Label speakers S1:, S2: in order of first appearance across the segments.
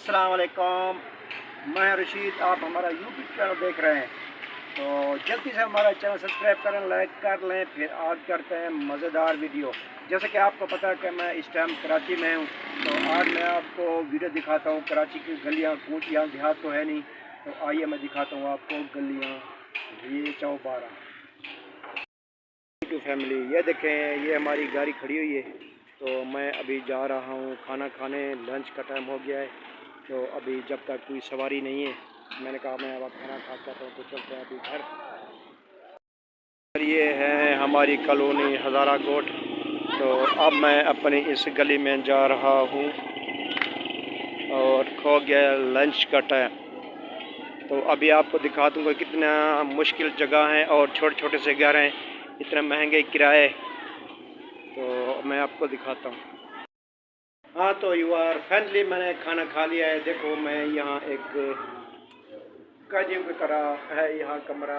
S1: अस्सलाम वालेकुम। मैं रशीद, आप हमारा यूट्यूब चैनल देख रहे हैं तो जल्दी से हमारा चैनल सब्सक्राइब करें, लाइक कर लें। फिर आज करते हैं मज़ेदार वीडियो। जैसे कि आपको पता है कि मैं इस टाइम कराची में हूँ, तो आज मैं आपको वीडियो दिखाता हूँ कराची की गलियाँ कूच। यहाँ देहात तो है नहीं, तो आइए मैं दिखाता हूँ आपको गलियाँ। ये चौबारा टू फैमिली, ये देखें, ये हमारी गाड़ी खड़ी हुई है। तो मैं अभी जा रहा हूँ खाना खाने, लंच का टाइम हो गया है। तो अभी जब तक कोई सवारी नहीं है, मैंने कहा मैं अब खाना खा जाता हूँ, तो चलते हैं अभी घर। ये है हमारी कॉलोनी हज़ारा कोट। तो अब मैं अपनी इस गली में जा रहा हूँ और खो गया लंच का टाइम। तो अभी आपको दिखा दूँगा कितना मुश्किल जगह है और छोटे छोटे से घर हैं, इतने महंगे किराए। तो मैं आपको दिखाता हूँ। हाँ, तो यू आर फाइनली मैंने खाना खा लिया है। देखो, मैं यहाँ एक काजिम की तरह है यहाँ कमरा,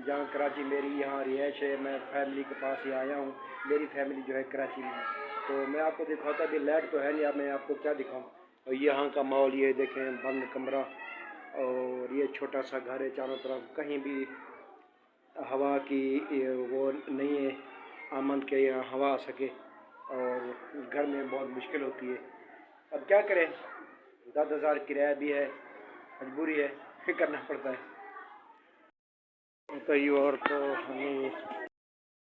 S1: जहाँ कराची मेरी यहाँ रिहाइश है। मैं फैमिली के पास ही आया हूँ, मेरी फैमिली जो है कराची में है। तो मैं आपको दिखाता, अभी लाइट तो है नहीं, अब मैं आपको क्या दिखाऊँ। और यहाँ का माहौल ये देखें, बंद कमरा, और ये छोटा सा घर है, चारों तरफ कहीं भी हवा की वो नहीं है, आमद के यहाँ हवा आ सके। और घर में बहुत मुश्किल होती है, अब क्या करें, 10,000 किराया भी है, मजबूरी है, करना पड़ता है। तो ये और तो हमें